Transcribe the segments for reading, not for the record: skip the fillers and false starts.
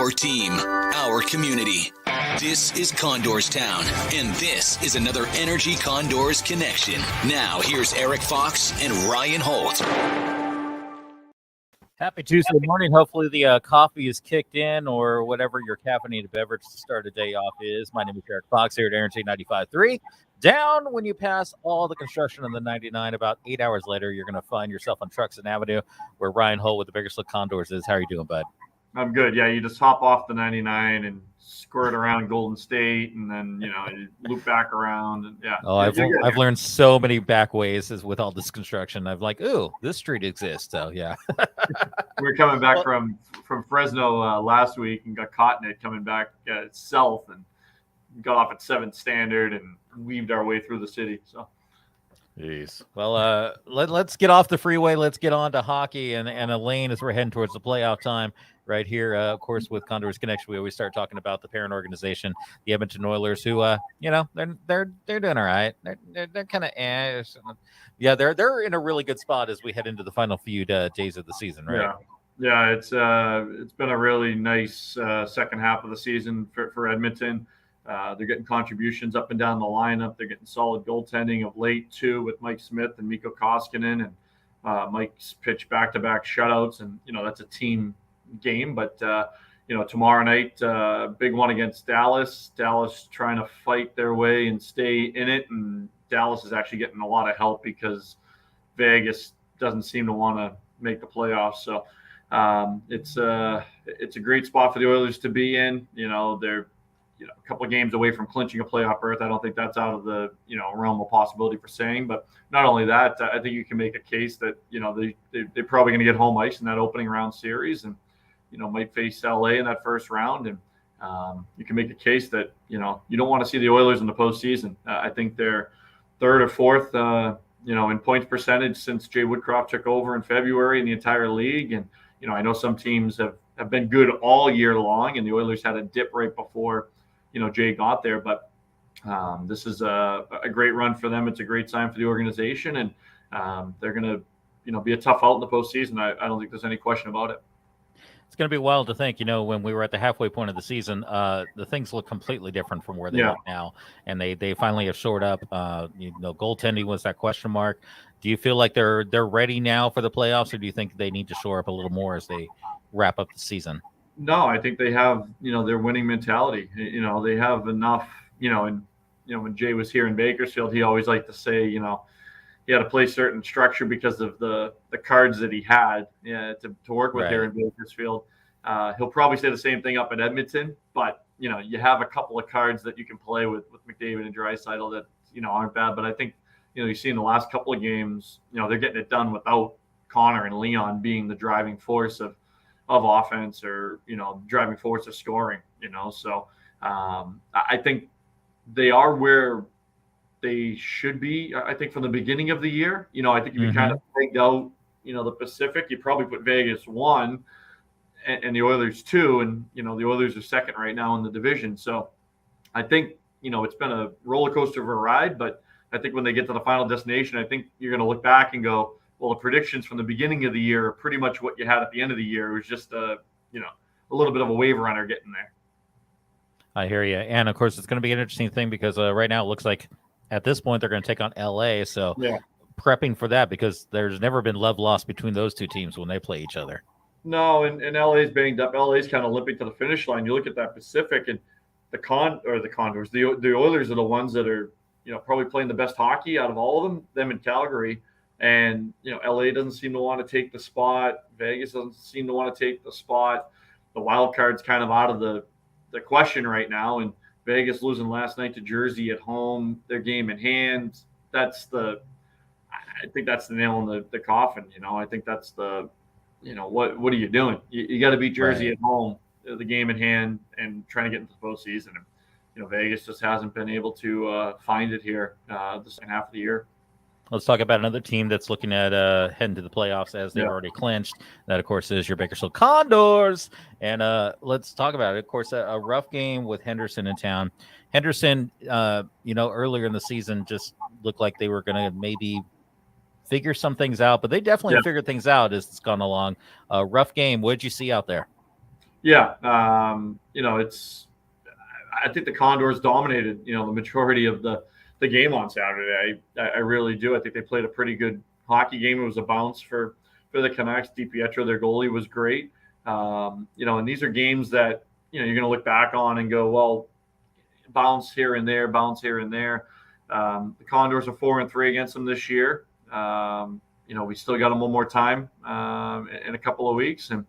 Our team, our community. This is Condors Town, and this is another Energy Condors connection. Now, here's Erik Fox and Ryan Holt. Happy Tuesday morning. Hopefully the coffee is kicked in or whatever your caffeinated beverage to start a day off is. My name is Erik Fox here at Energy 95.3. Down when you pass all the construction on the 99, about 8 hours later, you're going to find yourself on Truxton Avenue where Ryan Holt with the Bakersfield Condors is. How are you doing, bud? I'm good. Yeah, you just hop off the 99 and squirt around Golden State, and then you loop back around. And yeah. Oh, I've learned so many back ways with all this construction. I'm like, ooh, this street exists. So yeah. We were coming back from Fresno last week and got caught in it coming back south, and got off at 7th Standard and weaved our way through the city. So. Jeez. Well, let's get off the freeway. Let's get on to hockey and a lane as we're heading towards the playoff time right here. Of course, with Condors Connection, we always start talking about the parent organization, the Edmonton Oilers, who, they're doing all right. They're kind of yeah, they're in a really good spot as we head into the final few days of the season, right? Yeah. It's been a really nice second half of the season for Edmonton. They're getting contributions up and down the lineup. They're getting solid goaltending of late, too, with Mike Smith and Mikko Koskinen. And Mike's pitched back-to-back shutouts. And, that's a team game. But, tomorrow night, big one against Dallas. Dallas trying to fight their way and stay in it. And Dallas is actually getting a lot of help because Vegas doesn't seem to want to make the playoffs. So it's a great spot for the Oilers to be in. They're a couple of games away from clinching a playoff berth. I don't think that's out of the realm of possibility for saying. But not only that, I think you can make a case that they're probably going to get home ice in that opening round series, and might face LA in that first round. And you can make a case that you don't want to see the Oilers in the postseason. I think they're third or fourth in points percentage since Jay Woodcroft took over in February in the entire league. And I know some teams have been good all year long, and the Oilers had a dip right before Jay got there, but this is a great run for them. It's a great sign for the organization, and they're going to, be a tough out in the postseason. I don't think there's any question about it. It's going to be wild to think, when we were at the halfway point of the season, the things look completely different from where they look now, and they finally have shored up. Goaltending was that question mark. Do you feel like they're ready now for the playoffs, or do you think they need to shore up a little more as they wrap up the season? No, I think they have, their winning mentality. They have enough, and, when Jay was here in Bakersfield, he always liked to say, he had to play certain structure because of the cards that he had to work with here in Bakersfield. He'll probably say the same thing up in Edmonton, but, you have a couple of cards that you can play with McDavid and Draisaitl that, aren't bad. But I think, you see in the last couple of games, they're getting it done without Connor and Leon being the driving force of offense or, driving force of scoring, So I think they are where they should be. I think from the beginning of the year, I think if you kind of pegged out, the Pacific, you probably put Vegas 1 and the Oilers 2, and, the Oilers are second right now in the division. So I think, it's been a roller coaster of a ride, but I think when they get to the final destination, I think you're going to look back and go, well, the predictions from the beginning of the year are pretty much what you had at the end of the year. It was just a little bit of a wave runner getting there. I hear you. And of course, it's going to be an interesting thing because right now it looks like at this point they're going to take on LA. So prepping for that, because there's never been love lost between those two teams when they play each other. No, and LA's banged up. LA's kind of limping to the finish line. You look at that Pacific, and the Condors, the Oilers are the ones that are, probably playing the best hockey out of all of them in Calgary. And, LA doesn't seem to want to take the spot. Vegas doesn't seem to want to take the spot. The wild card's kind of out of the question right now. And Vegas losing last night to Jersey at home, their game in hand. I think that's the nail in the coffin. I think that's what are you doing? You got to beat Jersey at home, the game in hand, and trying to get into the postseason. And, Vegas just hasn't been able to find it here the second half of the year. Let's talk about another team that's looking at heading to the playoffs as they've already clinched. That, of course, is your Bakersfield Condors. And let's talk about it. Of course, a rough game with Henderson in town. Henderson, earlier in the season just looked like they were going to maybe figure some things out, but they definitely figured things out as it's gone along. Rough game. What did you see out there? Yeah, I think the Condors dominated, the majority of the game on Saturday. I really do. I think they played a pretty good hockey game. It was a bounce for the Canucks. DiPietro, their goalie, was great. And these are games that you're going to look back on and go, well, bounce here and there, bounce here and there. The Condors are 4-3 against them this year. We still got them one more time in a couple of weeks, and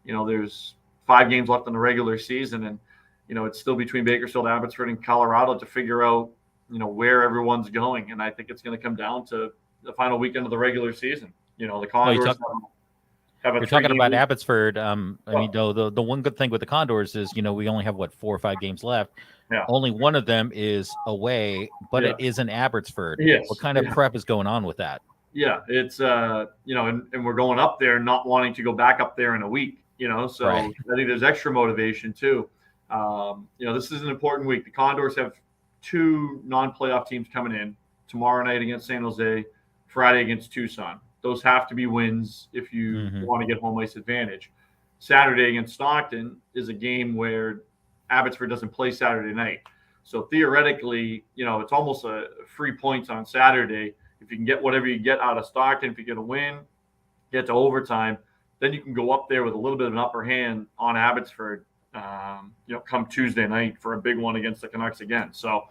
there's 5 games left in the regular season, and it's still between Bakersfield, Abbotsford, and Colorado to figure out where everyone's going, and I think it's going to come down to the final weekend of the regular season. The Condors have a. You're talking about Abbotsford. I mean, the one good thing with the Condors is we only have 4 or 5 games left. Yeah. Only one of them is away, but it is in Abbotsford. Yes. What kind of prep is going on with that? Yeah, it's and we're going up there not wanting to go back up there in a week. So right. I think there's extra motivation too. This is an important week. The Condors have 2 non-playoff teams coming in tomorrow night against San Jose, Friday against Tucson. Those have to be wins if you want to get home ice advantage. Saturday against Stockton is a game where Abbotsford doesn't play Saturday night. So theoretically, it's almost a free points on Saturday. If you can get whatever you get out of Stockton, if you get a win, get to overtime, then you can go up there with a little bit of an upper hand on Abbotsford, come Tuesday night for a big one against the Canucks again. So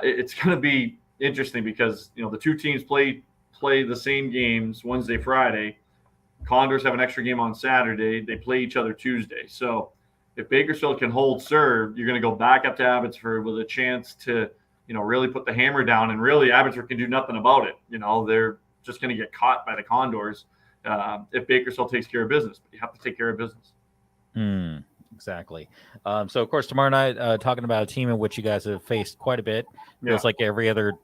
it's going to be interesting because, the 2 teams play the same games Wednesday, Friday. Condors have an extra game on Saturday. They play each other Tuesday. So if Bakersfield can hold serve, you're going to go back up to Abbotsford with a chance to, really put the hammer down, and really Abbotsford can do nothing about it. They're just going to get caught by the Condors if Bakersfield takes care of business. But you have to take care of business. Exactly. So, of course, tomorrow night, talking about a team in which you guys have faced quite a bit. Feels like every other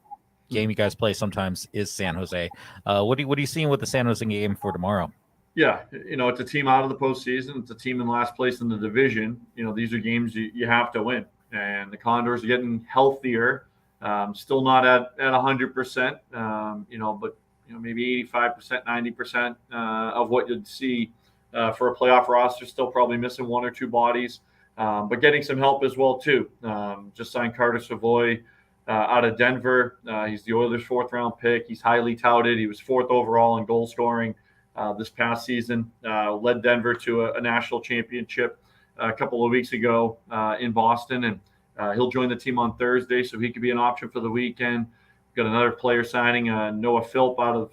game you guys play sometimes is San Jose. What are you seeing with the San Jose game for tomorrow? Yeah, it's a team out of the postseason. It's a team in last place in the division. These are games you have to win. And the Condors are getting healthier. Still not at 100%, but maybe 85%, 90% of what you'd see for a playoff roster. Still probably missing 1 or 2 bodies, but getting some help as well too. Just signed Carter Savoy out of Denver. He's the Oilers' 4th round pick. He's highly touted. He was 4th overall in goal scoring this past season. Led Denver to a national championship a couple of weeks ago in Boston, and he'll join the team on Thursday, so he could be an option for the weekend. Got another player signing, Noah Philp out of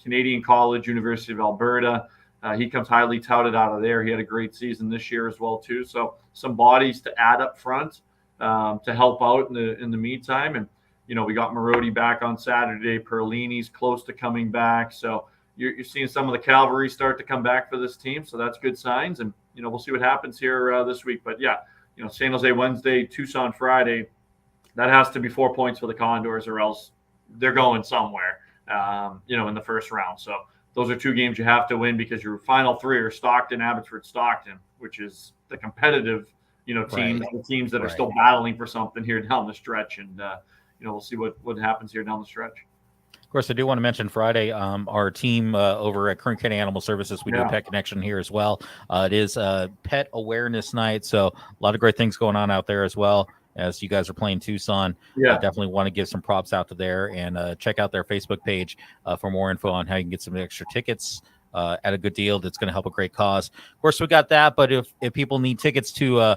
Canadian College, University of Alberta. He comes highly touted out of there. He had a great season this year as well too. So some bodies to add up front to help out in the meantime. And we got Marody back on Saturday. Perlini's close to coming back. So you're seeing some of the cavalry start to come back for this team. So that's good signs. And we'll see what happens here this week. But yeah, San Jose Wednesday, Tucson Friday. That has to be 4 points for the Condors, or else they're going somewhere, in the first round. So those are 2 games you have to win, because your final 3 are Stockton, Abbotsford, Stockton, which is the competitive, teams, the teams that are still battling for something here down the stretch. And, we'll see what happens here down the stretch. Of course, I do want to mention Friday, our team over at Kern County Animal Services, we do a Pet Connection here as well. It is Pet Awareness Night, so a lot of great things going on out there as well. As you guys are playing Tucson, definitely want to give some props out to there, and check out their Facebook page for more info on how you can get some extra tickets at a good deal. That's going to help a great cause. Of course, we got that, but if people need tickets to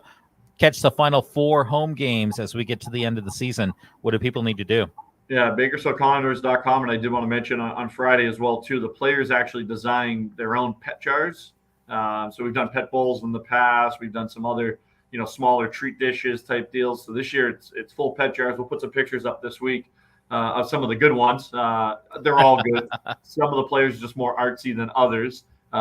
catch the final 4 home games as we get to the end of the season, what do people need to do? Yeah, BakersfieldCondors.com, and I did want to mention on Friday as well too, the players actually designed their own pet jars. So we've done pet bowls in the past. We've done some other smaller treat dishes type deals. So this year it's full pet jars. We'll put some pictures up this week of some of the good ones. They're all good. Some of the players are just more artsy than others. We'll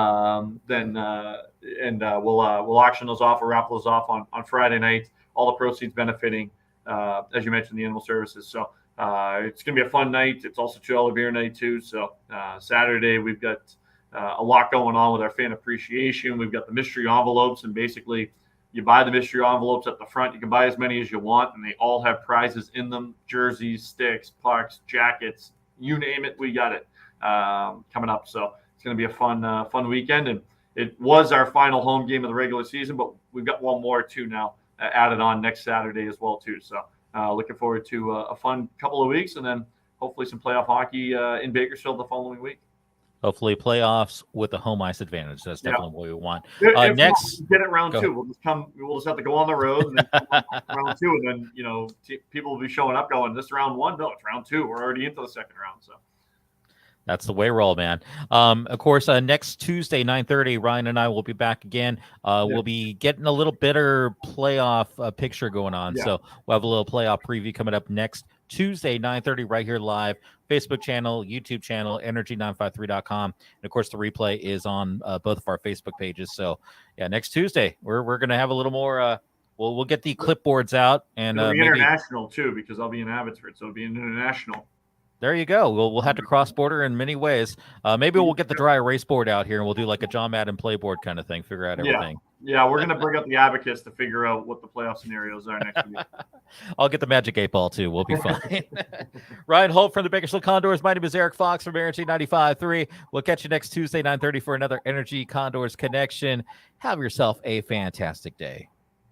auction those off or raffle those off on Friday night. All the proceeds benefiting, as you mentioned, the animal services. So it's going to be a fun night. It's also $2 beer night too. So Saturday we've got a lot going on with our fan appreciation. We've got the mystery envelopes, and basically you buy the mystery envelopes at the front. You can buy as many as you want, and they all have prizes in them: jerseys, sticks, pucks, jackets, you name it, we got it coming up. So it's going to be a fun weekend. And it was our final home game of the regular season, but we've got one more too now added on next Saturday as well too. So looking forward to a fun couple of weeks, and then hopefully some playoff hockey in Bakersfield the following week. Hopefully playoffs with a home ice advantage. That's definitely what we want. Next, not, get it round two. We'll just have to go on the road and then round two, and then people will be showing up going, this round one, no, it's round two. We're already into the second round, so. That's the way we roll, man. Of course, next Tuesday, 9:30, Ryan and I will be back again. We'll be getting a little better playoff picture going on. So we'll have a little playoff preview coming up next Tuesday, 9:30, right here live. Facebook channel, YouTube channel, energy953.com. And, of course, the replay is on both of our Facebook pages. So, next Tuesday, we're going to have a little more we'll get the clipboards out. And it'll be international, too, because I'll be in Abbotsford. So it'll be an international. There you go. We'll have to cross border in many ways. Maybe we'll get the dry erase board out here and we'll do like a John Madden playboard kind of thing. Figure out everything. Yeah, we're gonna bring up the abacus to figure out what the playoff scenarios are next week. I'll get the Magic 8-Ball too. We'll be fine. Ryan Holt from the Bakersfield Condors. My name is Erik Fox from Energy 95.3. We'll catch you next Tuesday, 9:30 for another Energy Condors Connection. Have yourself a fantastic day.